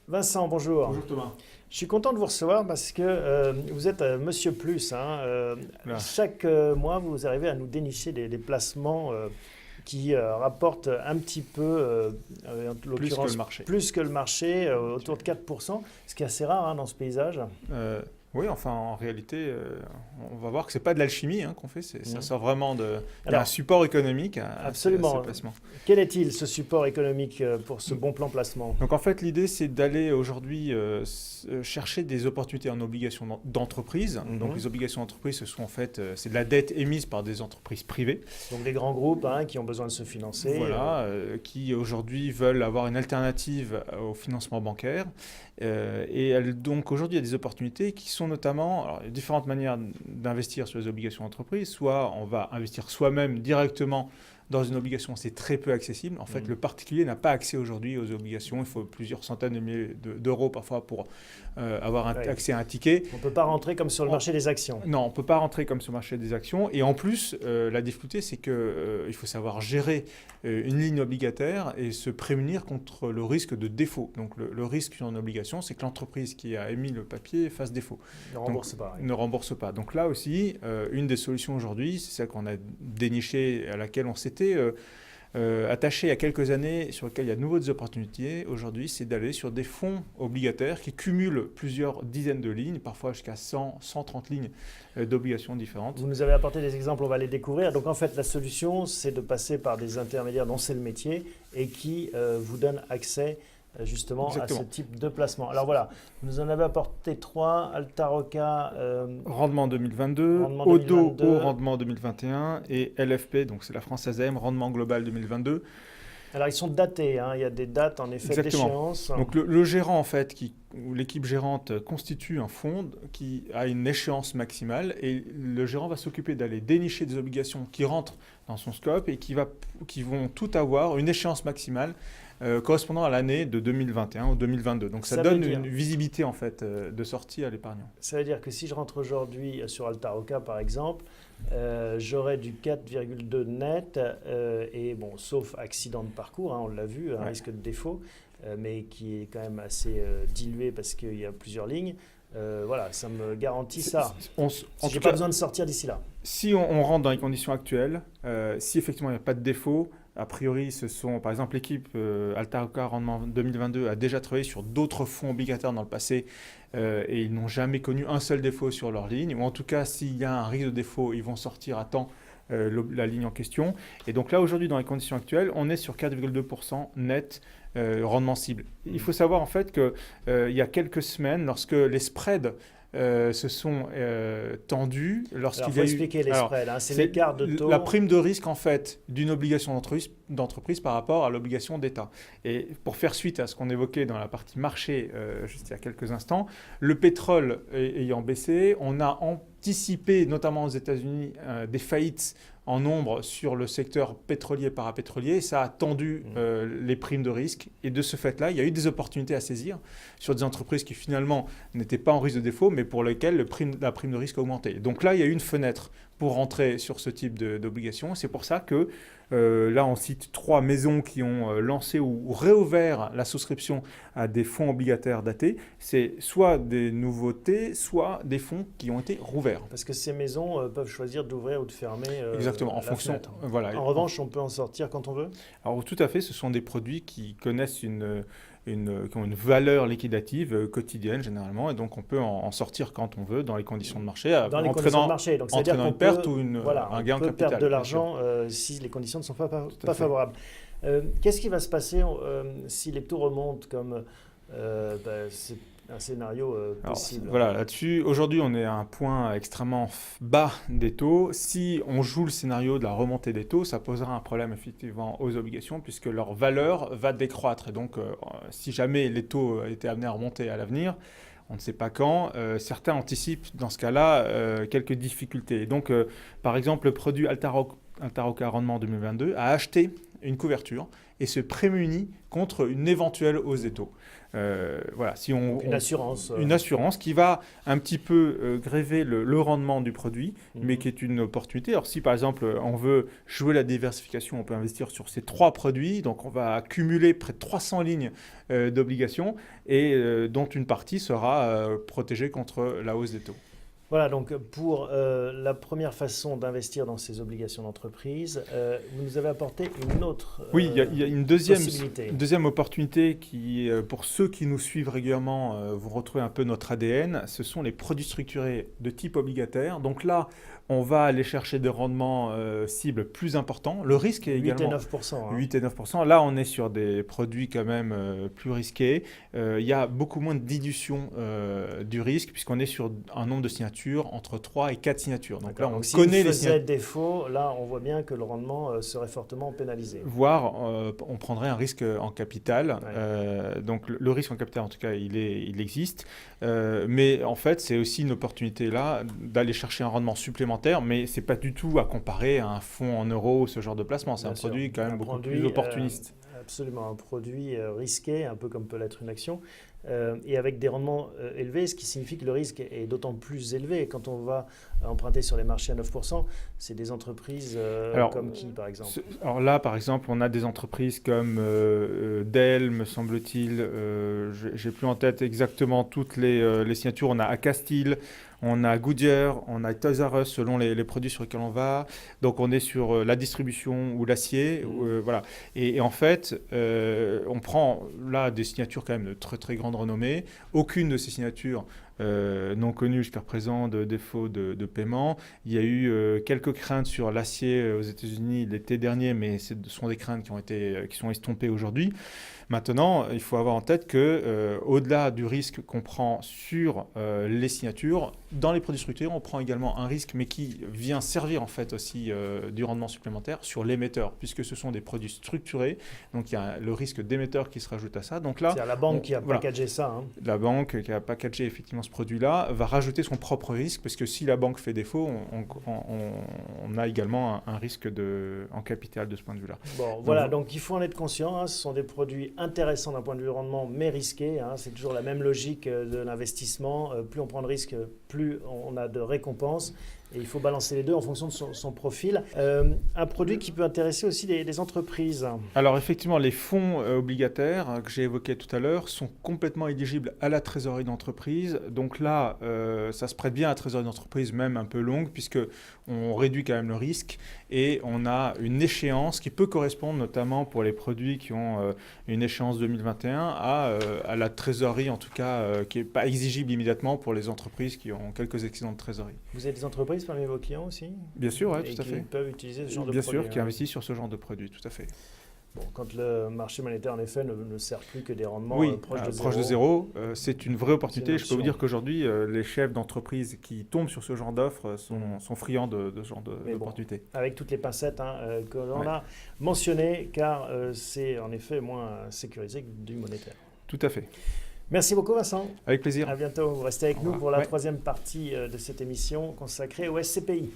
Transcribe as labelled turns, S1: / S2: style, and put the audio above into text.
S1: Vincent, bonjour.
S2: Bonjour Thomas.
S1: Je suis content de vous recevoir parce que vous êtes Monsieur Plus, hein.
S2: Voilà.
S1: Chaque mois, vous arrivez à nous dénicher des placements qui rapportent un petit peu, en
S2: Plus que
S1: l'occurrence
S2: le marché.
S1: plus que le marché, autour de 4%, ce qui est assez rare, hein, dans ce paysage.
S2: Oui, enfin en réalité, on va voir que c'est pas de l'alchimie qu'on fait, ça sort vraiment d'un support économique à
S1: Absolument.
S2: ce placement.
S1: Quel est-il, ce support économique pour ce bon plan placement?
S2: Donc en fait, l'idée c'est d'aller aujourd'hui chercher des opportunités en obligations d'entreprise. Donc les obligations d'entreprise, ce sont en fait c'est de la dette émise par des entreprises privées.
S1: Donc des grands groupes qui ont besoin de se financer.
S2: Voilà, qui aujourd'hui veulent avoir une alternative au financement bancaire. Donc aujourd'hui, il y a des opportunités qui sont notamment, alors, il y a différentes manières d'investir sur les obligations d'entreprise. Soit on va investir soi-même directement dans une obligation, c'est très peu accessible. En fait, le particulier n'a pas accès aujourd'hui aux obligations. Il faut plusieurs centaines de milliers d'euros parfois pour avoir accès à un ticket.
S1: On ne peut pas rentrer comme sur le marché des actions.
S2: Non, on ne peut pas rentrer comme sur le marché des actions. Et en plus, la difficulté, c'est qu'il faut savoir gérer une ligne obligataire et se prémunir contre le risque de défaut. Donc le risque sur une obligation, c'est que l'entreprise qui a émis le papier fasse défaut. Ne rembourse pas. Donc là aussi, une des solutions aujourd'hui, c'est celle qu'on a dénichée, à laquelle on s'était attaché il y a quelques années, sur lesquels il y a de nouvelles opportunités. Aujourd'hui, c'est d'aller sur des fonds obligataires qui cumulent plusieurs dizaines de lignes, parfois jusqu'à 100, 130 lignes d'obligations différentes.
S1: Vous nous avez apporté des exemples, on va les découvrir. Donc en fait, la solution, c'est de passer par des intermédiaires dont c'est le métier et qui vous donnent accès justement
S2: Exactement.
S1: à ce type de placement. Alors voilà, vous nous en avez apporté 3, Altaroca,
S2: rendement 2022, Odo au rendement 2021 et LFP, donc c'est la Française AM, rendement global 2022.
S1: Alors ils sont datés, il y a des dates en effet d'échéance.
S2: Donc le gérant en fait, ou l'équipe gérante constitue un fonds qui a une échéance maximale et le gérant va s'occuper d'aller dénicher des obligations qui rentrent dans son scope et qui vont tout avoir une échéance maximale correspondant à l'année de 2021 ou 2022. Donc ça donne une visibilité en fait de sortie à l'épargnant.
S1: Ça veut dire que si je rentre aujourd'hui sur Altaroca par exemple, j'aurai du 4,2 net et bon, sauf accident de parcours, on l'a vu, un risque de défaut, mais qui est quand même assez dilué parce qu'il y a plusieurs lignes. Voilà, ça me garantit ça. Je n'ai pas besoin de sortir d'ici là.
S2: Si on rentre dans les conditions actuelles, si effectivement il n'y a pas de défaut, a priori, ce sont, par exemple, l'équipe Altaroca Rendement 2022 a déjà travaillé sur d'autres fonds obligataires dans le passé et ils n'ont jamais connu un seul défaut sur leur ligne. Ou en tout cas, s'il y a un risque de défaut, ils vont sortir à temps la ligne en question. Et donc là, aujourd'hui, dans les conditions actuelles, on est sur 4,2% net rendement cible. Il faut savoir en fait qu'il y a quelques semaines, lorsque les spreads se sont tendus
S1: lorsqu'il y a eu... expliquer les spreads, c'est l'écart de taux.
S2: La prime de risque en fait d'une obligation d'entreprise par rapport à l'obligation d'État. Et pour faire suite à ce qu'on évoquait dans la partie marché juste il y a quelques instants, le pétrole ayant baissé, on a anticipé notamment aux États-Unis des faillites en nombre sur le secteur pétrolier parapétrolier. Ça a tendu les primes de risque. Et de ce fait-là, il y a eu des opportunités à saisir sur des entreprises qui finalement n'étaient pas en risque de défaut, mais pour lesquelles la prime de risque a augmenté. Donc là, il y a eu une fenêtre pour rentrer sur ce type d'obligations. C'est pour ça que là, on cite 3 maisons qui ont lancé ou réouvert la souscription à des fonds obligataires datés. C'est soit des nouveautés, soit des fonds qui ont été rouverts.
S1: Parce que ces maisons peuvent choisir d'ouvrir ou de fermer.
S2: Exactement, en fonction.
S1: Voilà. En revanche, on peut en sortir quand on veut.
S2: Alors tout à fait, ce sont des produits qui connaissent qui ont une valeur liquidative quotidienne généralement, et donc on peut en sortir quand on veut dans les conditions de marché,
S1: dans les conditions de marché. Donc c'est-à-dire
S2: une perte ou un gain en capital.
S1: On peut perdre de l'argent si les conditions ne sont pas favorables. Qu'est-ce qui va se passer si les taux remontent comme c'est un scénario possible?
S2: Alors, voilà, là-dessus, aujourd'hui, on est à un point extrêmement bas des taux. Si on joue le scénario de la remontée des taux, ça posera un problème effectivement aux obligations puisque leur valeur va décroître. Et donc, si jamais les taux étaient amenés à remonter à l'avenir, on ne sait pas quand, certains anticipent dans ce cas-là quelques difficultés. Et donc, par exemple, le produit Altaroca Rendement 2022 a acheté une couverture et se prémunit contre une éventuelle hausse des taux. Voilà,
S1: Une assurance.
S2: Une assurance qui va un petit peu gréver le rendement du produit, mais qui est une opportunité. Alors si par exemple on veut jouer la diversification, on peut investir sur ces 3 produits, donc on va accumuler près de 300 lignes d'obligations et dont une partie sera protégée contre la hausse des taux.
S1: Voilà, donc pour la première façon d'investir dans ces obligations d'entreprise, vous nous avez apporté une autre
S2: Oui, il y a une
S1: possibilité.
S2: deuxième opportunité qui, pour ceux qui nous suivent régulièrement, vous retrouvez un peu notre ADN, ce sont les produits structurés de type obligataire. Donc là, on va aller chercher des rendements cibles plus importants. Le risque est
S1: 8
S2: également...
S1: et 9%. Hein.
S2: 8 et 9%. Là, on est sur des produits quand même plus risqués. Il y a beaucoup moins de dilution du risque puisqu'on est sur un nombre de signatures entre 3 et 4 signatures. Donc là, on
S1: si
S2: connaît
S1: les signatures. Défaut, là, on voit bien que le rendement serait fortement pénalisé.
S2: Voire, on prendrait un risque en capital.
S1: Ouais.
S2: Donc le risque en capital, en tout cas, il existe. Mais en fait, c'est aussi une opportunité là d'aller chercher un rendement supplémentaire, mais c'est pas du tout à comparer à un fonds en euros ou ce genre de placement. C'est un produit quand même beaucoup plus opportuniste.
S1: Absolument, un produit risqué, un peu comme peut l'être une action, et avec des rendements élevés, ce qui signifie que le risque est d'autant plus élevé. Quand on va emprunter sur les marchés à 9%, c'est des entreprises comme qui, par exemple?
S2: Alors là, par exemple, on a des entreprises comme Dell, me semble-t-il. J'ai plus en tête exactement toutes les signatures. On a Acastil, on a Goodyear, on a Toys R Us selon les produits sur lesquels on va. Donc on est sur la distribution ou l'acier. Voilà. Et en fait, on prend là des signatures quand même de très très grande renommée. Aucune de ces signatures non connues jusqu'à présent de défaut de paiement. Il y a eu quelques craintes sur l'acier aux États-Unis l'été dernier, mais ce sont des craintes qui sont estompées aujourd'hui. Maintenant, il faut avoir en tête que au-delà du risque qu'on prend sur les signatures, dans les produits structurés, on prend également un risque, mais qui vient servir en fait aussi du rendement supplémentaire sur l'émetteur, puisque ce sont des produits structurés. Donc il y a le risque d'émetteur qui se rajoute à ça. Donc là,
S1: c'est la banque qui a packagé ça. Hein.
S2: La banque qui a packagé effectivement ce produit-là va rajouter son propre risque, parce que si la banque fait défaut, on a également un risque en capital de ce point de vue-là.
S1: Bon, voilà, donc il faut en être conscient. Hein, ce sont des produits intéressants d'un point de vue rendement, mais risqués. Hein, c'est toujours la même logique de l'investissement. Plus on prend de risques, plus on a de récompenses. Et il faut balancer les deux en fonction de son profil. Un produit qui peut intéresser aussi des entreprises.
S2: Alors effectivement, les fonds obligataires que j'ai évoqués tout à l'heure sont complètement éligibles à la trésorerie d'entreprise. Donc là, ça se prête bien à la trésorerie d'entreprise, même un peu longue, puisqu'on réduit quand même le risque et on a une échéance qui peut correspondre notamment pour les produits qui ont une échéance 2021 à la trésorerie, en tout cas, qui n'est pas exigible immédiatement pour les entreprises qui ont quelques excédents de trésorerie.
S1: Vous avez des entreprises parmi vos clients aussi?
S2: Bien sûr, oui, tout à fait.
S1: Qui peuvent utiliser ce genre de
S2: produits.
S1: Bien
S2: sûr, qui investissent sur ce genre de produits, tout à fait.
S1: Bon, quand le marché monétaire, en effet, ne sert plus que des rendements
S2: proches de zéro, c'est une vraie opportunité. Je peux vous dire qu'aujourd'hui, les chefs d'entreprise qui tombent sur ce genre d'offres sont friands de ce genre d'opportunités.
S1: Bon, avec toutes les pincettes que l'on a mentionnées, car c'est en effet moins sécurisé que du monétaire.
S2: Tout à fait.
S1: Merci beaucoup Vincent.
S2: Avec plaisir.
S1: À bientôt. Vous restez avec nous pour la troisième partie de cette émission consacrée au SCPI.